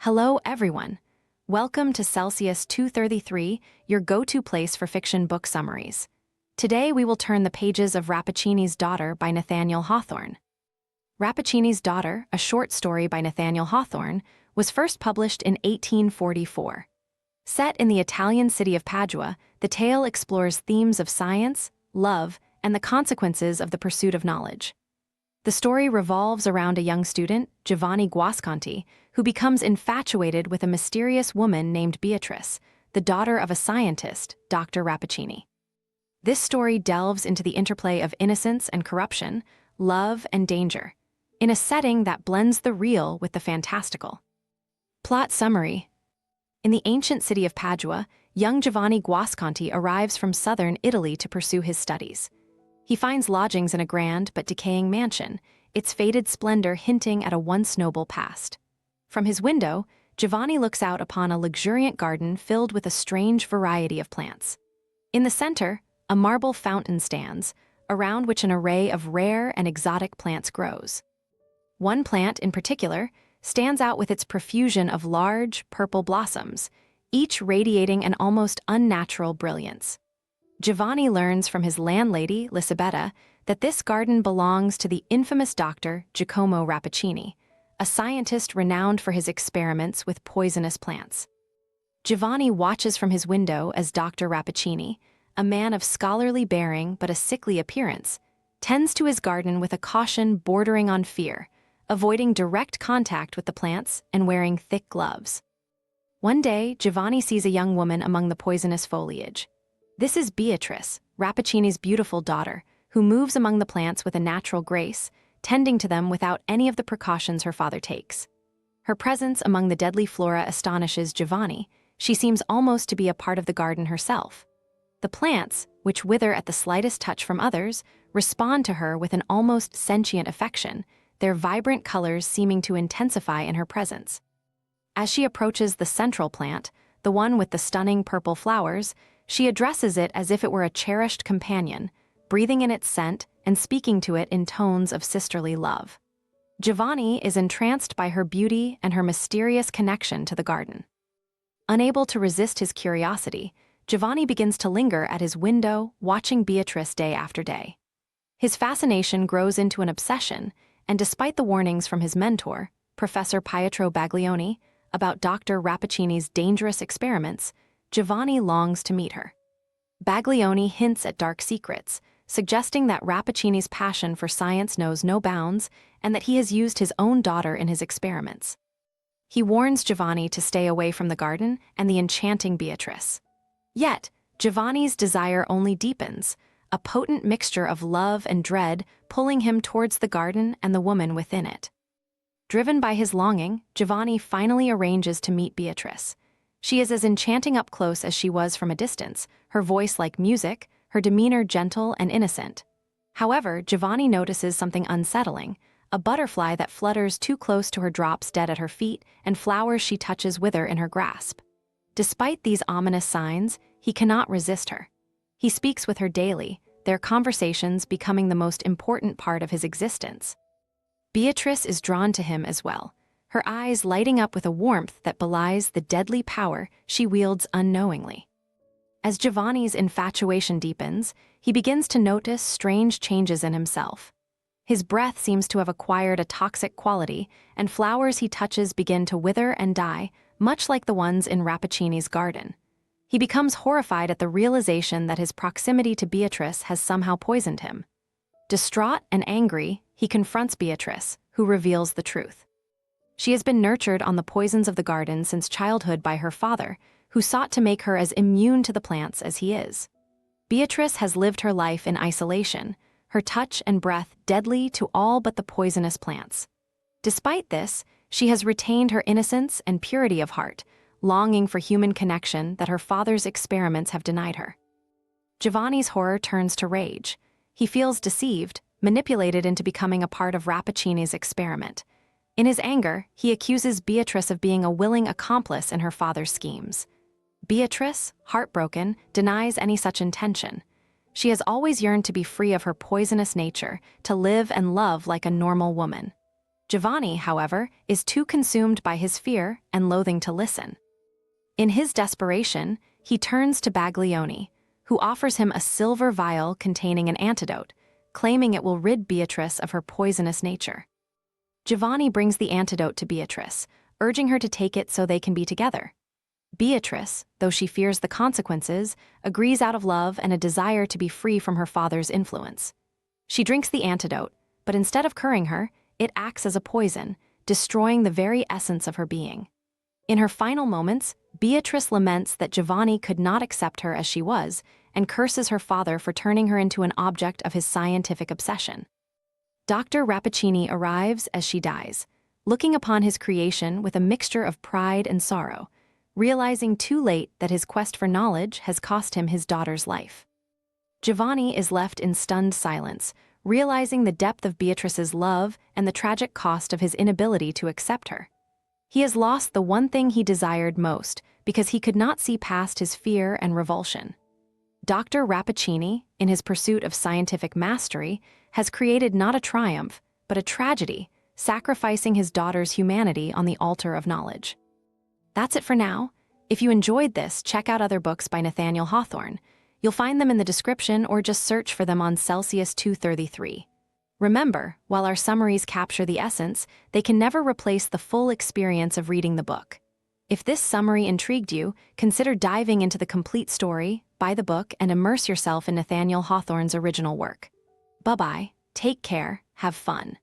Hello, everyone. Welcome to Celsius 233, your go-to place for fiction book summaries. Today, we will turn the pages of Rappaccini's Daughter by Nathaniel Hawthorne. Rappaccini's Daughter, a short story by Nathaniel Hawthorne, was first published in 1844. Set in the Italian city of Padua, the tale explores themes of science, love, and the consequences of the pursuit of knowledge. The story revolves around a young student, Giovanni Guasconti, who becomes infatuated with a mysterious woman named Beatrice, the daughter of a scientist, Dr. Rappaccini. This story delves into the interplay of innocence and corruption, love and danger, in a setting that blends the real with the fantastical. Plot summary. In the ancient city of Padua, young Giovanni Guasconti arrives from southern Italy to pursue his studies. He finds lodgings in a grand but decaying mansion, its faded splendor hinting at a once noble past. From his window, Giovanni looks out upon a luxuriant garden filled with a strange variety of plants. In the center, a marble fountain stands, around which an array of rare and exotic plants grows. One plant, in particular, stands out with its profusion of large, purple blossoms, each radiating an almost unnatural brilliance. Giovanni learns from his landlady, Lisabetta, that this garden belongs to the infamous doctor Giacomo Rappaccini, a scientist renowned for his experiments with poisonous plants. Giovanni watches from his window as Dr. Rappaccini, a man of scholarly bearing but a sickly appearance, tends to his garden with a caution bordering on fear, avoiding direct contact with the plants and wearing thick gloves. One day, Giovanni sees a young woman among the poisonous foliage. This is Beatrice, Rappaccini's beautiful daughter, who moves among the plants with a natural grace, tending to them without any of the precautions her father takes. Her presence among the deadly flora astonishes Giovanni. She seems almost to be a part of the garden herself. The plants, which wither at the slightest touch from others, respond to her with an almost sentient affection, their vibrant colors seeming to intensify in her presence. As she approaches the central plant, the one with the stunning purple flowers, she addresses it as if it were a cherished companion, breathing in its scent and speaking to it in tones of sisterly love. Giovanni is entranced by her beauty and her mysterious connection to the garden. Unable to resist his curiosity, Giovanni begins to linger at his window, watching Beatrice day after day. His fascination grows into an obsession, and despite the warnings from his mentor, Professor Pietro Baglioni, about Dr. Rappaccini's dangerous experiments, Giovanni longs to meet her. Baglioni hints at dark secrets, suggesting that Rappaccini's passion for science knows no bounds and that he has used his own daughter in his experiments. He warns Giovanni to stay away from the garden and the enchanting Beatrice. Yet, Giovanni's desire only deepens, a potent mixture of love and dread pulling him towards the garden and the woman within it. Driven by his longing, Giovanni finally arranges to meet Beatrice. She is as enchanting up close as she was from a distance, her voice like music, her demeanor gentle and innocent. However, Giovanni notices something unsettling, a butterfly that flutters too close to her drops dead at her feet, and flowers she touches wither in her grasp. Despite these ominous signs, he cannot resist her. He speaks with her daily, their conversations becoming the most important part of his existence. Beatrice is drawn to him as well, her eyes lighting up with a warmth that belies the deadly power she wields unknowingly. As Giovanni's infatuation deepens, he begins to notice strange changes in himself. His breath seems to have acquired a toxic quality, and flowers he touches begin to wither and die, much like the ones in Rappaccini's garden. He becomes horrified at the realization that his proximity to Beatrice has somehow poisoned him. Distraught and angry, he confronts Beatrice, who reveals the truth. She has been nurtured on the poisons of the garden since childhood by her father, who sought to make her as immune to the plants as he is. Beatrice has lived her life in isolation, her touch and breath deadly to all but the poisonous plants. Despite this, she has retained her innocence and purity of heart, longing for human connection that her father's experiments have denied her. Giovanni's horror turns to rage. He feels deceived, manipulated into becoming a part of Rappaccini's experiment. In his anger, he accuses Beatrice of being a willing accomplice in her father's schemes. Beatrice, heartbroken, denies any such intention. She has always yearned to be free of her poisonous nature, to live and love like a normal woman. Giovanni, however, is too consumed by his fear and loathing to listen. In his desperation, he turns to Baglioni, who offers him a silver vial containing an antidote, claiming it will rid Beatrice of her poisonous nature. Giovanni brings the antidote to Beatrice, urging her to take it so they can be together. Beatrice, though she fears the consequences, agrees out of love and a desire to be free from her father's influence. She drinks the antidote, but instead of curing her, it acts as a poison, destroying the very essence of her being. In her final moments, Beatrice laments that Giovanni could not accept her as she was and curses her father for turning her into an object of his scientific obsession. Dr. Rappaccini arrives as she dies, looking upon his creation with a mixture of pride and sorrow, realizing too late that his quest for knowledge has cost him his daughter's life. Giovanni is left in stunned silence, realizing the depth of Beatrice's love and the tragic cost of his inability to accept her. He has lost the one thing he desired most because he could not see past his fear and revulsion. Dr. Rappaccini, in his pursuit of scientific mastery, has created not a triumph, but a tragedy, sacrificing his daughter's humanity on the altar of knowledge. That's it for now. If you enjoyed this, check out other books by Nathaniel Hawthorne. You'll find them in the description or just search for them on Celsius 233. Remember, while our summaries capture the essence, they can never replace the full experience of reading the book. If this summary intrigued you, consider diving into the complete story, buy the book, and immerse yourself in Nathaniel Hawthorne's original work. Bye-bye, take care, have fun.